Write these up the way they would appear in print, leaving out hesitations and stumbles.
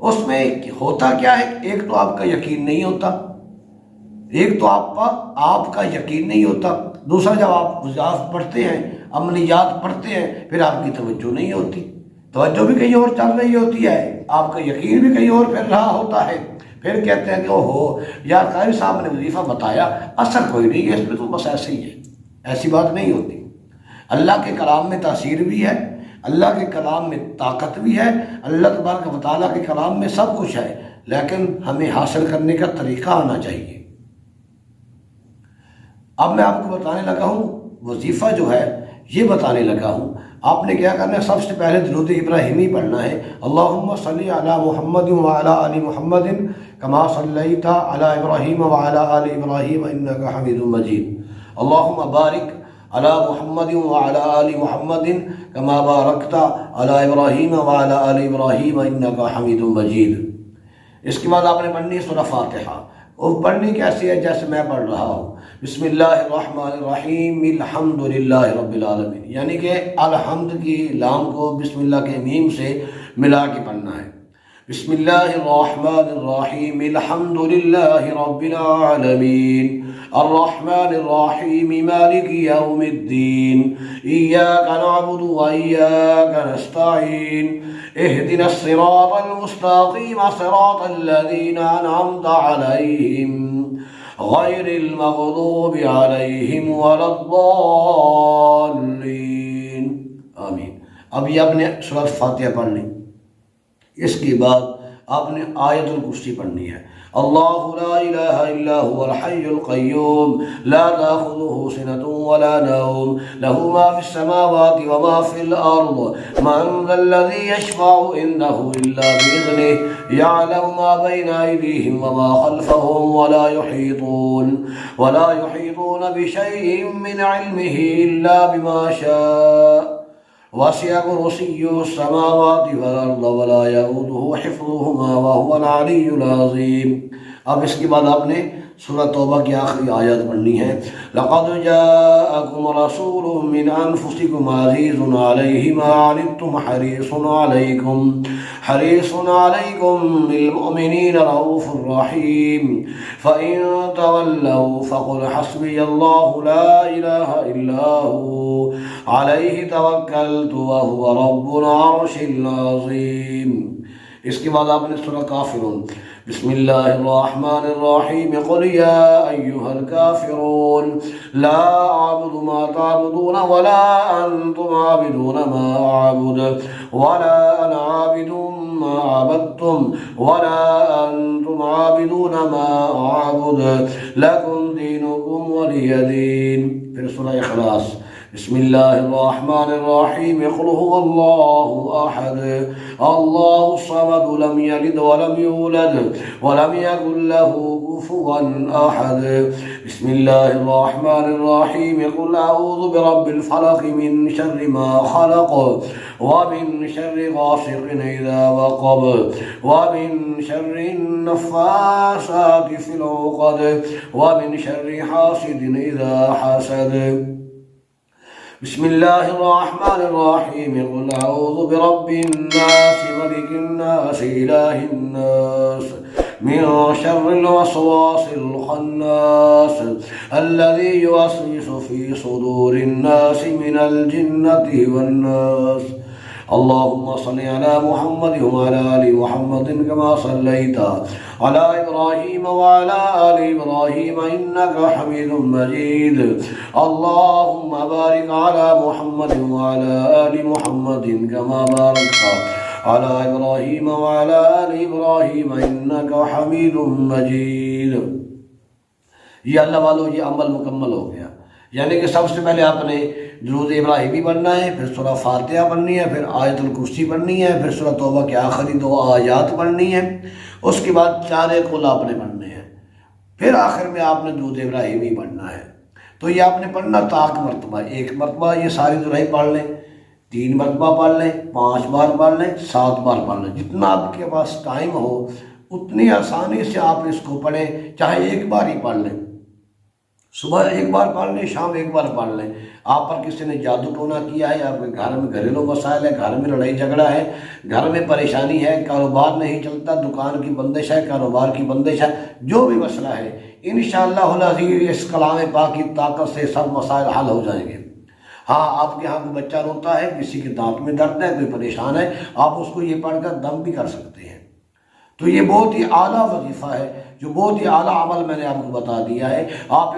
اس میں ہوتا کیا ہے، ایک تو آپ کا یقین نہیں ہوتا، ایک تو آپ کا یقین نہیں ہوتا، دوسرا جب آپ وظائف پڑھتے ہیں، عملیات پڑھتے ہیں، پھر آپ کی توجہ نہیں ہوتی، توجہ بھی کہیں اور چل رہی ہوتی ہے، آپ کا یقین بھی کہیں اور پھر رہا ہوتا ہے، پھر کہتے ہیں کہ اوہو یار قاری صاحب نے وظیفہ بتایا، اثر کوئی نہیں ہے اس میں، تو بس ایسے ہی ہے۔ ایسی بات نہیں ہوتی۔ اللہ کے کلام میں تاثیر بھی ہے، اللہ کے کلام میں طاقت بھی ہے، اللہ تبارک و تعالیٰ کے کلام میں سب کچھ ہے، لیکن ہمیں حاصل کرنے کا طریقہ آنا چاہیے۔ اب میں آپ کو بتانے لگا ہوں، وظیفہ جو ہے یہ بتانے لگا ہوں، آپ نے کیا کرنا ہے، سب سے پہلے درود ابراہیمی پڑھنا ہے۔ اللہم صلی علی محمد وعلی آل محمد کما صلیت علی ابراہیم وعلی آل ابراہیم انک حمید مجید۔ اللہم بارک علی محمد وعلی آل محمد کما بارکت علی ابراہیم وعلی آل ابراہیم انک حمید مجید۔ اس کے بعد آپ نے پڑھنی ہے سورہ فاتحہ، اور پڑھنی کیسی ہے جیسے میں پڑھ رہا ہوں، بسم اللہ الرحمن الرحیم الحمد للہ رب العالمین، یعنی کہ الحمد کی لام کو بسم اللہ کے میم سے ملا کے پڑھنا ہے۔ بسم اللہ الرحمن الرحیم الحمد للہ رب العالمین الرحمن الرحیم مالک یوم الدین ایاک نعبد و ایاک نستعین اهدنا الصراط المستقیم صراط الذین انعمت علیہم غیر المغضوب علیہم ولا الضالین آمین۔ اب یہ آپ نے سورۃ فاتحہ پڑھ لی، اس کے بعد آپ نے آیت الکرسی پڑھنی ہے۔ اللہ لا الہ الا هو الحی القیوم لا تأخذه سنة ولا نوم له ما في السماوات وما في الأرض من ذا الذي يشفع عنده إلا بإذنه يعلم ما بين أيديهم وما خلفهم ولا يحيطون بشيء من علمه إلا بما شاء وسع كرسيه السماوات والأرض ولا يؤوده حفظهما وهو العلي العظيم۔ اب اس کے بعد آپ نے سورہ توبہ کی آخری آیت پڑھنی ہے۔ لقد جاءكم رسول من أنفسكم عزيز عليه ما عنتم حريص عليكم بالمؤمنين رؤوف رحيم فإن تولوا فقل حسبي الله لا إله إلا هو عليه توكلت وهو رب العرش العظيم۔ اس کے بعد آپ نے سورہ کافرون، بسم اللہ الرحمن الرحیم قل یا ایہا الکافرون لا اعبد ما تعبدون ولا انتم عابدون ما اعبد ولا انا عابد ما عبدتم ولا انتم عابدون ما اعبد لکم دینکم ولی دین۔ پھر سورہ اخلاص، بسم اللہ الرحمن الرحیم قل هو اللہ احد اللہ الصمد لم یلد ولم یولد ولم یکن له کفوا احد۔ بسم اللہ الرحمن الرحیم قل اعوذ برب الفلق من شر ما خلق ومن شر غاسق اذا وقب ومن شر النفاثات في العقد ومن شر حاسد اذا حسد۔ بسم اللہ الرحمن الرحیم قل اعوذ برب الناس ملک الناس الہ الناس من شر الوسواس الخناس الذي يوسوس في صدور الناس من الجنة والناس۔ اللهم صل على محمد وعلى آل محمد كما صليت على إبراهيم وعلى آل إبراهيم إنك حميد مجيد۔ اللهم بارك على محمد وعلى آل محمد كما باركت على إبراهيم وعلى آل إبراهيم إنك حميد مجيد۔ یہ اللہ والو یہ عمل مکمل ہو گیا، یعنی کہ سب سے پہلے آپ نے درود ابراہیمی پڑھنا ہے، پھر سورہ فاتحہ پڑھنی ہے، پھر آیت الکرسی پڑھنی ہے، پھر سورہ توبہ کی آخری 2 آیات پڑھنی ہے، اس کے بعد 4 قل آپ نے پڑھنے ہیں، پھر آخر میں آپ نے درود ابراہیمی پڑھنا ہے۔ تو یہ آپ نے پڑھنا طاق مرتبہ، 1 مرتبہ یہ ساری دعائیں پڑھ لیں، 3 مرتبہ پڑھ لیں، 5 بار پڑھ لیں، 7 بار پڑھ لیں، جتنا آپ کے پاس ٹائم ہو اتنی آسانی سے آپ اس کو پڑھیں، چاہے 1 بار ہی پڑھ لیں۔ صبح ایک بار پڑھ لیں، شام ایک بار پڑھ لیں۔ آپ پر کسی نے جادو ٹونا کیا ہے، آپ کے گھر میں گھریلو مسائل ہے، گھر میں لڑائی جھگڑا ہے، گھر میں پریشانی ہے، کاروبار نہیں چلتا، دکان کی بندش ہے، کاروبار کی بندش ہے، جو بھی مسئلہ ہے انشاءاللہ العزیز اس کلام پاک کی طاقت سے سب مسائل حل ہو جائیں گے۔ ہاں آپ کے ہاں کوئی بچہ روتا ہے، کسی کے دانت میں درد ہے، کوئی پریشان ہے، آپ اس کو یہ پڑھ کر دم بھی کر سکتے ہیں۔ تو یہ بہت ہی اعلیٰ وظیفہ ہے، جو بہت ہی اعلیٰ عمل میں نے آپ کو بتا دیا ہے۔ آپ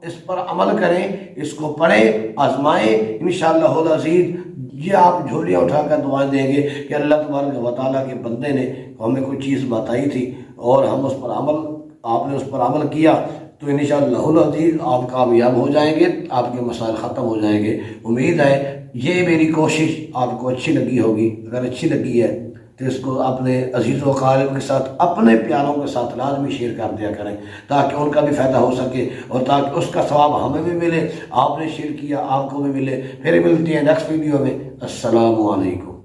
اس پر عمل کریں، اس کو پڑھیں، آزمائیں، انشاءاللہ العزیز یہ آپ جھولیاں اٹھا کر دعائیں دیں گے کہ اللہ تبارک و تعالیٰ کے بندے نے ہمیں کوئی چیز بتائی تھی اور ہم اس پر آپ نے اس پر عمل کیا، تو انشاءاللہ العزیز آپ کامیاب ہو جائیں گے، آپ کے مسائل ختم ہو جائیں گے۔ امید ہے یہ میری کوشش آپ کو اچھی لگی ہوگی۔ اگر اچھی لگی ہے تو اس کو اپنے عزیز و اقارب کے ساتھ، اپنے پیاروں کے ساتھ لازمی شیئر کر دیا کریں، تاکہ ان کا بھی فائدہ ہو سکے اور تاکہ اس کا ثواب ہمیں بھی ملے، آپ نے شیئر کیا آپ کو بھی ملے۔ پھر ملتے ہیں نیکسٹ ویڈیو میں۔ السلام علیکم۔